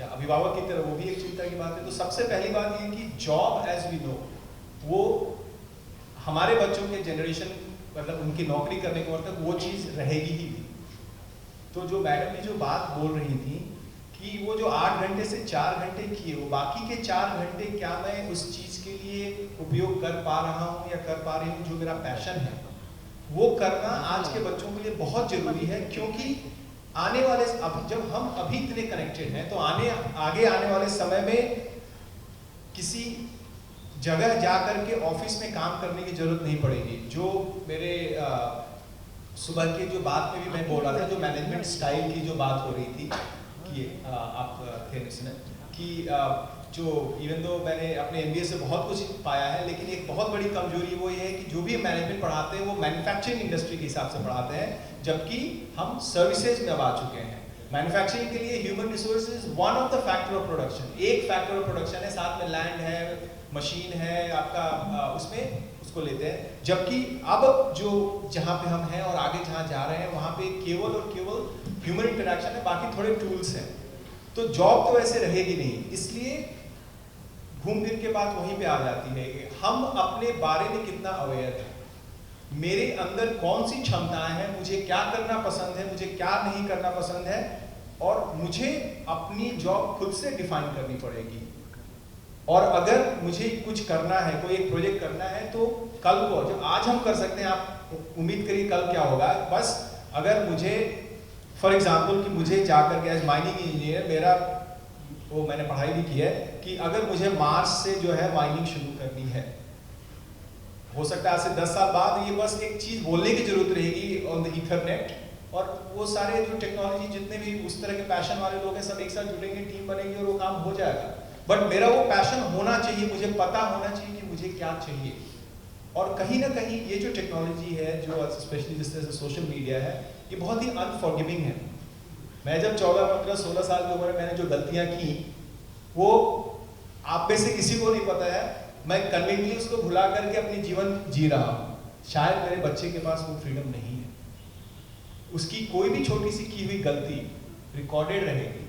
अभिभावक की तरह वो भी एक चिंता की बात है। तो सबसे पहली बात ये कि जॉब एज वी नो, वो हमारे बच्चों के जनरेशन, मतलब उनकी नौकरी करने के वक्त तक वो चीज़ रहेगी ही नहीं। तो जो मैडम ने जो बात बोल रही थी कि वो जो 8 घंटे से 4 घंटे किए, वो बाकी के 4 घंटे क्या मैं उस चीज़ के लिए उपयोग कर पा रहा हूँ या कर पा रही हूँ जो मेरा पैशन है, वो करना आज के बच्चों के लिए बहुत जरूरी है, क्योंकि आने वाले जब हम अभी इतने कनेक्टेड हैं तो आगे आने वाले समय में किसी जगह जा करके ऑफिस में काम करने की जरूरत नहीं पड़ेगी। जो मेरे सुबह के जो बात में भी मैं बोल रहा था, जो मैनेजमेंट स्टाइल की जो बात हो रही थी कि आप थे कि जो इवन दो मैंने अपने MBA से बहुत कुछ पाया है, लेकिन एक बहुत बड़ी कमजोरी वो ये है कि जो भी मैनेजमेंट पढ़ाते हैं वो मैन्युफैक्चरिंग इंडस्ट्री के हिसाब से पढ़ाते हैं, जबकि हम सर्विसेज में अब आ चुके हैं। मैन्युफैक्चरिंग के लिए human resources one of the factor of production, एक फैक्टर ऑफ प्रोडक्शन है, साथ में लैंड है, मशीन है आपका, उसमें उसको लेते हैं। जबकि अब जो जहाँ पे हम हैं और आगे जहाँ जा रहे हैं वहाँ पे केवल और केवल ह्यूमन इंटरेक्शन है, बाकी थोड़े टूल्स हैं। तो जॉब तो ऐसे रहेगी नहीं, इसलिए घूम फिर के बात वहीं पे आ जाती है कि हम अपने बारे में कितना अवेयर हैं, मेरे अंदर कौन सी क्षमताएं हैं, मुझे क्या करना पसंद है, मुझे क्या नहीं करना पसंद है, और मुझे अपनी जॉब खुद से डिफाइन करनी पड़ेगी। और अगर मुझे कुछ करना है, कोई एक प्रोजेक्ट करना है, तो कल को जो आज हम कर सकते हैं, आप उम्मीद करिए कल क्या होगा। बस अगर मुझे फॉर एग्जाम्पल कि मुझे जाकर के एज माइनिंग इंजीनियर, मेरा वो मैंने पढ़ाई भी की है कि अगर मुझे मार्स से जो है माइनिंग शुरू करनी है, हो सकता है आज से 10 साल बाद ये बस एक चीज बोलने की जरूरत रहेगी ऑन द ईथरनेट, और वो सारे जो टेक्नोलॉजी जितने भी उस तरह के पैशन वाले लोग हैं सब एक साथ जुड़ेंगे, टीम बनेगी और वो काम हो जाएगा। बट मेरा वो पैशन होना चाहिए, मुझे पता होना चाहिए कि मुझे क्या चाहिए। और कहीं ना कहीं ये जो टेक्नोलॉजी है, जो स्पेशली जिस तरह से सोशल मीडिया है, ये बहुत ही अनफॉरगिविंग है। मैं जब 14, 15, 16 साल की उम्र में मैंने जो गलतियां की, वो आप में से किसी को नहीं पता है। मैं कन्वीनियंटली उसको भुला करके अपनी जीवन जी रहा हूँ। शायद मेरे बच्चे के पास वो फ्रीडम नहीं है, उसकी कोई भी छोटी सी की हुई गलती रिकॉर्डेड रहेगी,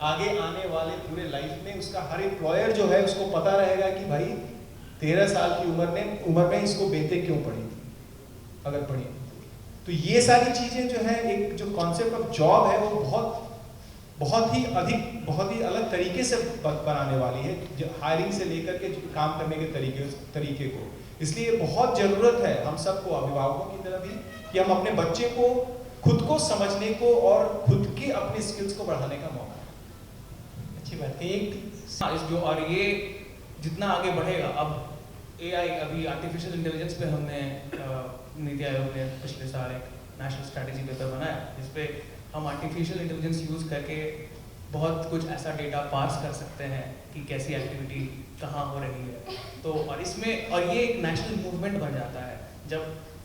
आगे आने वाले पूरे लाइफ में उसका हर एम्प्लॉयर जो है उसको पता रहेगा कि भाई 13 साल की उम्र में इसको बेटे क्यों पड़ी थी, अगर पड़ी। तो ये सारी चीजें जो है, एक जो कॉन्सेप्ट ऑफ जॉब है वो बहुत ही अलग तरीके से बनाने वाली है, हायरिंग से लेकर के काम करने के तरीके को। इसलिए बहुत जरूरत है हम सबको, अभिभावकों की तरह भी, कि हम अपने बच्चे को खुद को समझने को और खुद के अपने स्किल्स को बढ़ाने का मौका। अच्छी बात है। एक जो, और ये जितना आगे बढ़ेगा, अब AI, अभी आर्टिफिशियल इंटेलिजेंस पे हमने नीति आयोग ने पिछले साल एक नेशनल स्ट्रैटेजी पेपर बनाया, जिस पे हम आर्टिफिशियल इंटेलिजेंस यूज़ करके बहुत कुछ ऐसा डेटा पार्स कर सकते हैं कि कैसी एक्टिविटी कहाँ हो रही है। तो और इसमें, और ये एक नेशनल मूवमेंट बन जाता है जब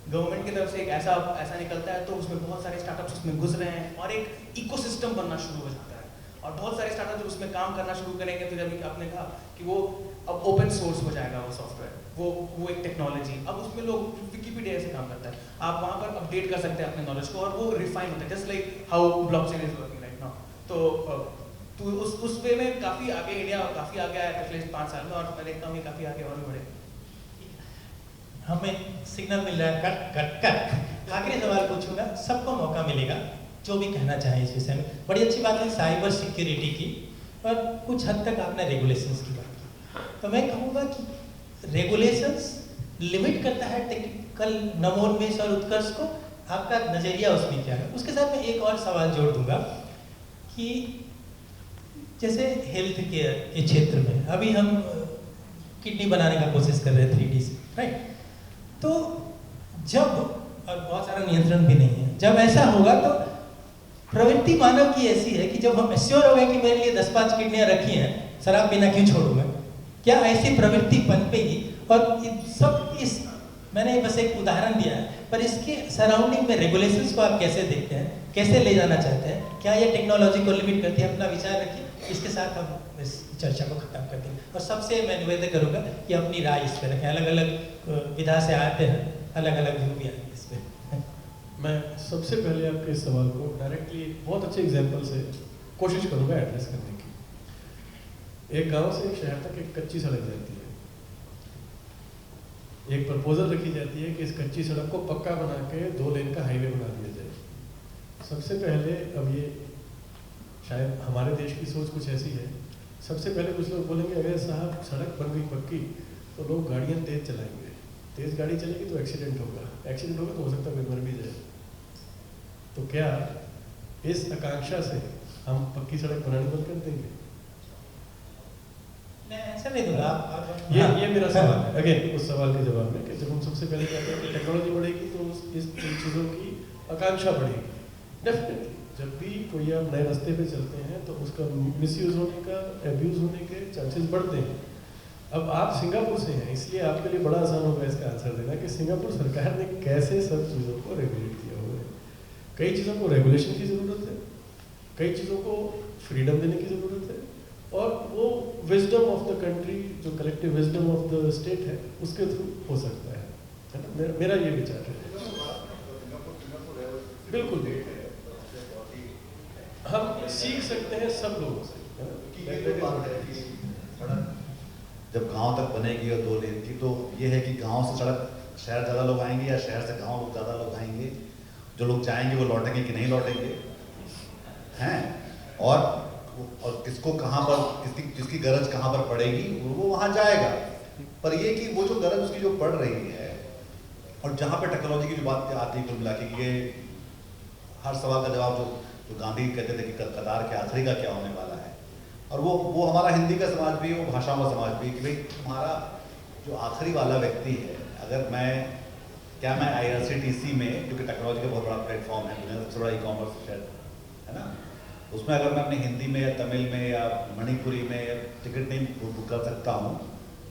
गवर्नमेंट की तरफ से एक ऐसा निकलता है, तो उसमें बहुत सारे स्टार्टअप्स उसमें घुस रहे हैं और एक इकोसिस्टम बनना शुरू हो जाता है। और बहुत सारे स्टार्टअप जब उसमें काम करना शुरू करेंगे, तो जब आपने कहा कि वो अब ओपन सोर्स हो जाएगा वो सॉफ्टवेयर, वो एक टेक्नोलॉजी, अब उसमें लोग विकिपीडिया से काम करता है, आप वहाँ पर अपडेट कर सकते हैं अपने नॉलेज को, और वो रिफाइन होता है, just like how blockchain is working right now. तो उस वे में काफ़ी आगे, इंडिया काफ़ी आगे आया पिछले 5 साल में, और मैं देखता हूँ ये काफ़ी आगे और भी बढ़े। हमें सिग्नल मिल रहा है, कट। आखिरी सवाल पूछूंगा, सबको मौका मिलेगा जो भी कहना चाहे इस विषय में। बड़ी अच्छी बात है साइबर सिक्योरिटी की, और कुछ हद तक आपने रेगुलेशंस की बात की। तो मैं कहूँगा कि रेगुलेशंस लिमिट करता है टेक्निकल नवोन्मेष और उत्कर्ष को, आपका नजरिया उसमें क्या है? उसके साथ मैं एक और सवाल जोड़ दूंगा कि जैसे हेल्थ केयर के क्षेत्र में अभी हम किडनी बनाने का कोशिश कर रहे हैं 3D से, राइट? तो जब, और बहुत सारा नियंत्रण भी नहीं है, जब ऐसा होगा तो प्रवृत्ति मानव की ऐसी है कि जब हम एश्योर हो गए कि मेरे लिए 10-5 किडनियाँ रखी हैं, शराब पीना क्यों छोड़ूंगा, क्या ऐसी प्रवृत्ति पनपेगी? और इस मैंने बस एक उदाहरण दिया है, पर इसके सराउंडिंग में रेगुलेशंस को आप कैसे देखते हैं, कैसे ले जाना चाहते हैं? क्या ये टेक्नोलॉजी को लिमिट करती है? अपना विचार रखिए, इसके साथ हम इस चर्चा को खत्म करते हैं। और सबसे मैं निवेदन करूँगा कि अपनी राय इस पर रखें, अलग अलग विधा से आते हैं, अलग अलग व्यू भी आएंगे इस पर। मैं सबसे पहले आपके इस सवाल को डायरेक्टली बहुत अच्छे एग्जाम्पल से कोशिश करूँगा एड्रेस करने की। एक गांव से एक शहर तक एक कच्ची सड़क जाती है, एक प्रपोजल रखी जाती है कि इस कच्ची सड़क को पक्का बना के 2 लेन का हाईवे बना दिया जाए। सबसे पहले, अब ये शायद हमारे देश की सोच कुछ ऐसी है, सबसे पहले कुछ लोग बोलेंगे अगर साहब सड़क बन गई पक्की तो लोग गाड़ियाँ तेज चलाएंगे, तेज गाड़ी चलेगी तो एक्सीडेंट होगा, एक्सीडेंट होगा तो हो सकता है कोई मर भी जाए। तो क्या इस आकांक्षा से हम पक्की सड़क बनानी बंद कर देंगे? नहीं, ऐसा नहीं दूंगा आप ये मेरा सवाल है। अगेन उस सवाल के जवाब में कि जब हम सबसे पहले कहते हैं कि टेक्नोलॉजी बढ़ेगी तो इन चीज़ों की आकांक्षा बढ़ेगी। डेफिनेटली जब भी कोई आप नए रास्ते पे चलते हैं तो उसका मिसयूज होने का, एब्यूज होने के चांसेस बढ़ते हैं। अब आप सिंगापुर से हैं, इसलिए आपके लिए बड़ा आसान होगा इसका आंसर देना कि सिंगापुर सरकार ने कैसे सब चीज़ों को रेगुलेट किया हुआ है। कई चीज़ों को रेगुलेशन की ज़रूरत है, कई चीज़ों को फ्रीडम देने की ज़रूरत है, और वो विजडम ऑफ द कंट्री, जो collective wisdom of the state है, उसके थ्रू हो सकता है ना। मेरा ये विचार है। बिल्कुल हम सीख सकते हैं सब लोगों से, है ना। जब गांव तक बनेगी और 2 लेन की, तो ये है कि गांव से सड़क शहर ज़्यादा लोग आएंगे या शहर से गांव ज़्यादा लोग आएंगे? जो लोग जाएंगे वो लौटेंगे कि नहीं लौटेंगे हैं? और किसको कहाँ पर किसकी गरज कहाँ पर पड़ेगी वो वहाँ जाएगा। पर ये कि वो जो गरज उसकी जो पड़ रही है, और जहाँ पे टेक्नोलॉजी की जो बात आती है कुल मिला के, ये हर सवाल का जवाब जो गांधी कहते थे कि कतार के आखिरी का क्या होने वाला है, और वो हमारा हिंदी का समाज भी, वो भाषाओं का समाज भी, कि भाई तुम्हारा जो आखिरी वाला व्यक्ति है, अगर मैं IRCTC में, जो कि टेक्नोलॉजी का बहुत बड़ा प्लेटफॉर्म है, दुनिया का सबसे बड़ा ई-कॉमर्स शहर है ना, उसमें अगर मैं अपनी हिंदी में या तमिल में या मणिपुरी में टिकट नहीं बुक कर सकता हूँ,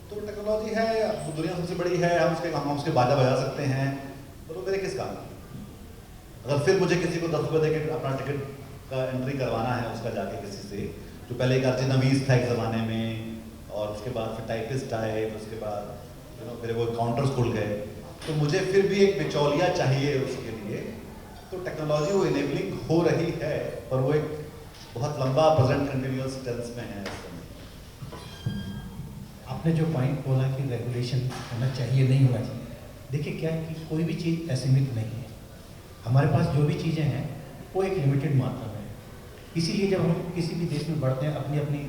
तो टेक्नोलॉजी है, दुनिया सबसे बड़ी है, हम उसके बाजा बजा सकते हैं, तो मेरे किस काम की? अगर फिर मुझे किसी को 10 रुपये देकर अपना टिकट का एंट्री करवाना है, उसका जाके किसी से, जो पहले एक अर्जी नवीस था एक ज़माने में, और उसके बाद फिर टाइपिस्ट आए, उसके बाद फिर वो काउंटर्स खुल गए, तो मुझे फिर भी एक बिचौलिया चाहिए उसके लिए। तो टेक्नोलॉजी वो इनेबलिंग हो रही है, पर वो एक बहुत लंबा प्रेजेंट कंटिन्यूअस टेंस में है। आपने जो पॉइंट बोला कि रेगुलेशन होना चाहिए, नहीं होना चाहिए, देखिए क्या है कि कोई भी चीज़ असीमित नहीं है। हमारे पास जो भी चीज़ें हैं वो एक लिमिटेड मात्रा में है। इसीलिए जब हम किसी भी देश में बढ़ते हैं, अपनी अपनी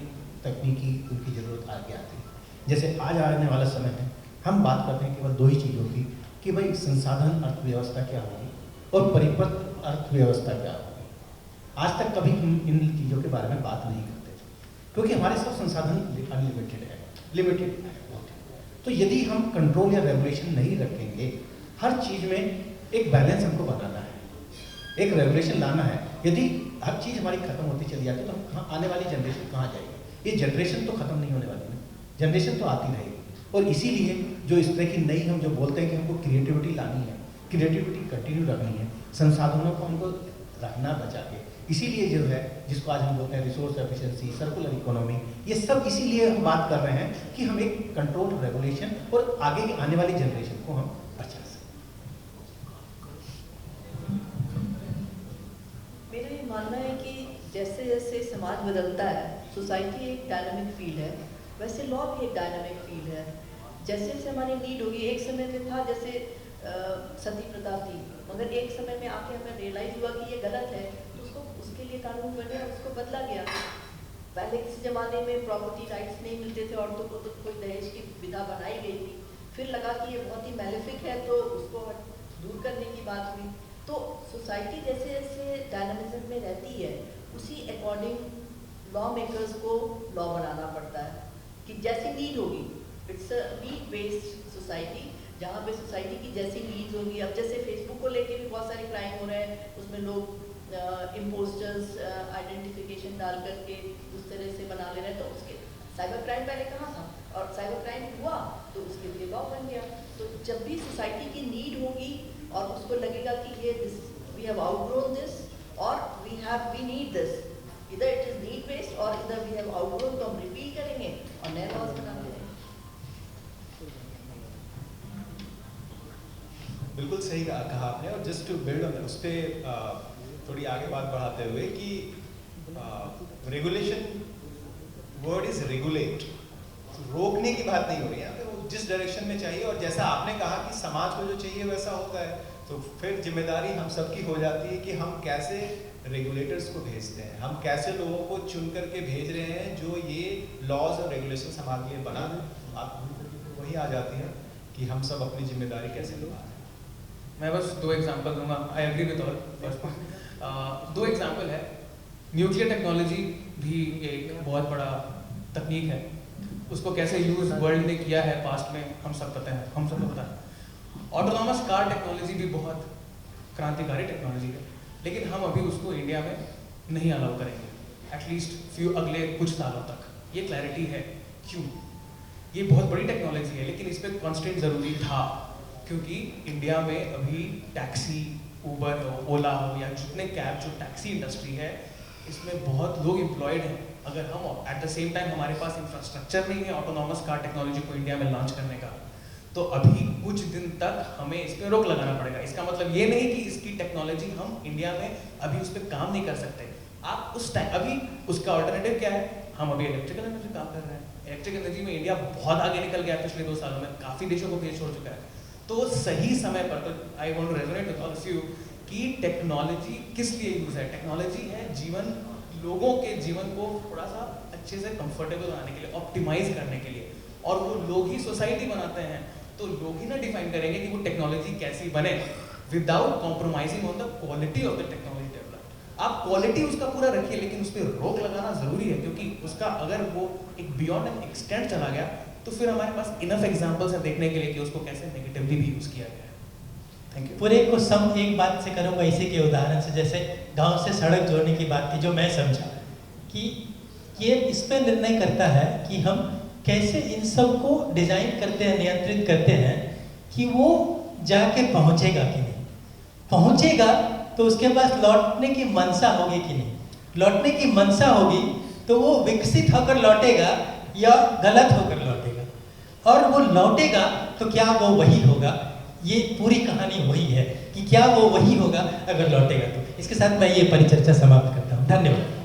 तकनीकी उनकी ज़रूरत आगे आती है। जैसे आज आने वाला समय है, हम बात करते हैं केवल 2 ही चीज़ों की, कि भाई संसाधन अर्थव्यवस्था क्या होगी और परिपत्र अर्थव्यवस्था क्या होगी। आज तक कभी हम इन चीज़ों के बारे में बात नहीं करते थे, क्योंकि हमारे सब संसाधन अनलिमिटेड है, लिमिटेड है। तो यदि हम कंट्रोल या रेगुलेशन नहीं रखेंगे, हर चीज़ में एक बैलेंस हमको बनाना है, एक रेगुलेशन लाना है। यदि हर चीज़ हमारी खत्म होती चली जाती है तो हम आने वाली जनरेशन कहाँ जाएगी? ये जनरेशन तो खत्म नहीं होने वाली है, जनरेशन तो आती रहेगी। और इसीलिए जो इस तरह की नई, हम जो बोलते हैं कि हमको क्रिएटिविटी लानी है, क्रिएटिविटी कंटिन्यू रखनी है, संसाधनों को हमको रखना बचा के, इसीलिए जो है जिसको आज हम बोलते हैं रिसोर्स एफिशिएंसी, सर्कुलर इकोनॉमी, ये सब इसीलिए हम बात कर रहे हैं कि हम एक कंट्रोल, रेगुलेशन और आगे की आने वाली जनरेशन को हम बचा सकें। मेरा ये मानना है कि जैसे जैसे समाज बदलता है, सोसाइटी एक डायनामिक फील्ड है, वैसे लॉ भी एक डायनामिक फील्ड है। जैसे जैसे हमारी नीड होगी, एक समय में था जैसे सती प्रथा थी, मगर एक समय में आके हमें रियलाइज हुआ कि ये गलत है, तो उसके लिए कानून बने, उसको बदला गया। पहले किसी ज़माने में प्रॉपर्टी राइट्स नहीं मिलते थे औरतों को, तो कोई दहेज की विधा बनाई गई थी, फिर लगा कि ये बहुत ही मैलिफिक है, तो उसको दूर करने की बात हुई। तो सोसाइटी जैसे जैसे डायनामिज्म में रहती है, उसी अकॉर्डिंग लॉ मेकर्स को लॉ बनाना पड़ता है कि जैसी नीड होगी। It's a need based society, जहाँ पे सोसाइटी की जैसी नीड्स होगी। अब जैसे फेसबुक को लेके भी बहुत सारे क्राइम हो रहे हैं, उसमें लोग इम्पोस्टर्स आइडेंटिफिकेशन डाल करके उस तरह से बना ले रहे हैं, तो उसके साइबर क्राइम पहले कहाँ था, और साइबर क्राइम हुआ तो उसके लिए लॉ बन गया। तो जब भी सोसाइटी की नीड होगी और उसको लगेगा कि ये वी हैव आउटग्रोन दिस और वी नीड दिस, इधर इट इज नीड बेस्ड और इधर वी हैव आउटग्रोन, तो हम रिपील करेंगे और नए लॉज बनाते रहेंगे। बिल्कुल सही कहा आपने। और जस्ट टू बिल्ड ऑन उस पर थोड़ी आगे बात बढ़ाते हुए कि रेगुलेशन, वर्ड इज रेगुलेट, रोकने की बात नहीं हो रही है, वो जिस डायरेक्शन में चाहिए, और जैसा आपने कहा कि समाज को जो चाहिए वैसा होता है, तो फिर जिम्मेदारी हम सबकी हो जाती है कि हम कैसे रेगुलेटर्स को भेजते हैं, हम कैसे लोगों को चुन करके भेज रहे हैं जो ये लॉज और रेगुलेशन हमारे लिए बना दें। आप वही आ जाती है कि हम सब अपनी जिम्मेदारी कैसे निभा रहे हैं। मैं बस 2 एग्जांपल दूंगा, I agree with all first 2 example है। न्यूक्लियर टेक्नोलॉजी भी एक बहुत बड़ा तकनीक है, उसको कैसे यूज वर्ल्ड ने किया है पास्ट में हम सब पता है, हम सबको पता है। ऑटोनॉमस कार टेक्नोलॉजी भी बहुत क्रांतिकारी टेक्नोलॉजी है, लेकिन हम अभी उसको इंडिया में नहीं अलाउ करेंगे एटलीस्ट अगले कुछ सालों तक। ये क्लैरिटी है क्यों। ये बहुत बड़ी टेक्नोलॉजी है, लेकिन इस पर कॉन्स्टेंट ज़रूरी था, क्योंकि इंडिया में अभी टैक्सी, ऊबर हो, ओला हो या जितने कैब, जो टैक्सी इंडस्ट्री है, इसमें बहुत लोग एम्प्लॉयड हैं। अगर हम एट द सेम टाइम हमारे पास इंफ्रास्ट्रक्चर नहीं है ऑटोनॉमस कार टेक्नोलॉजी को इंडिया में लॉन्च करने का, तो अभी कुछ दिन तक हमें इस पर रोक लगाना पड़ेगा। इसका मतलब ये नहीं कि इसकी टेक्नोलॉजी हम इंडिया में अभी उस पर काम नहीं कर सकते। आप उस टाइम अभी उसका ऑल्टरनेटिव क्या है, हम अभी इलेक्ट्रिकल एनर्जी काम कर रहे हैं। इलेक्ट्रिकल एनर्जी में इंडिया बहुत आगे निकल गया पिछले 2 सालों में, काफ़ी देशों को पीछे छोड़ चुका है। तो सही समय पर, तो I want to resonate with all of you कि टेक्नोलॉजी किस लिए यूज़ है। टेक्नोलॉजी है जीवन, लोगों के जीवन को थोड़ा सा अच्छे से कंफर्टेबल बनाने के लिए, ऑप्टिमाइज करने के लिए, और वो लोग ही सोसाइटी बनाते हैं। तो लोग ही ना डिफाइन करेंगे कि वो टेक्नोलॉजी कैसी बने without compromising on the quality of the technology developed. आप क्वालिटी उसका पूरा रखिए, लेकिन उस पर रोक लगाना जरूरी है, क्योंकि उसका अगर वो एक बियॉन्ड एन एक्सटेंट चला गया तो फिर हमारे पास इनफ एग्जांपल्स हैं देखने के लिए कि उसको कैसे नेगेटिवली भी यूज किया गया है। Thank you. पूरे को सम एक बात से करूँगा इसी के उदाहरण से, जैसे गांव से सड़क जोड़ने की बात थी, जो मैं समझा कि ये इस पर निर्णय करता है कि हम कैसे इन सब को डिजाइन करते हैं, नियंत्रित करते हैं कि वो जाके पहुंचेगा कि नहीं। पहुंचेगा तो उसके पास लौटने की मनसा होगी कि नहीं। लौटने की मनसा होगी तो वो विकसित होकर लौटेगा या गलत होकर लौटेगा, और वो लौटेगा तो क्या वो वही होगा। ये पूरी कहानी वही है कि क्या वो वही होगा अगर लौटेगा तो। इसके साथ मैं ये परिचर्चा समाप्त करता हूँ। धन्यवाद।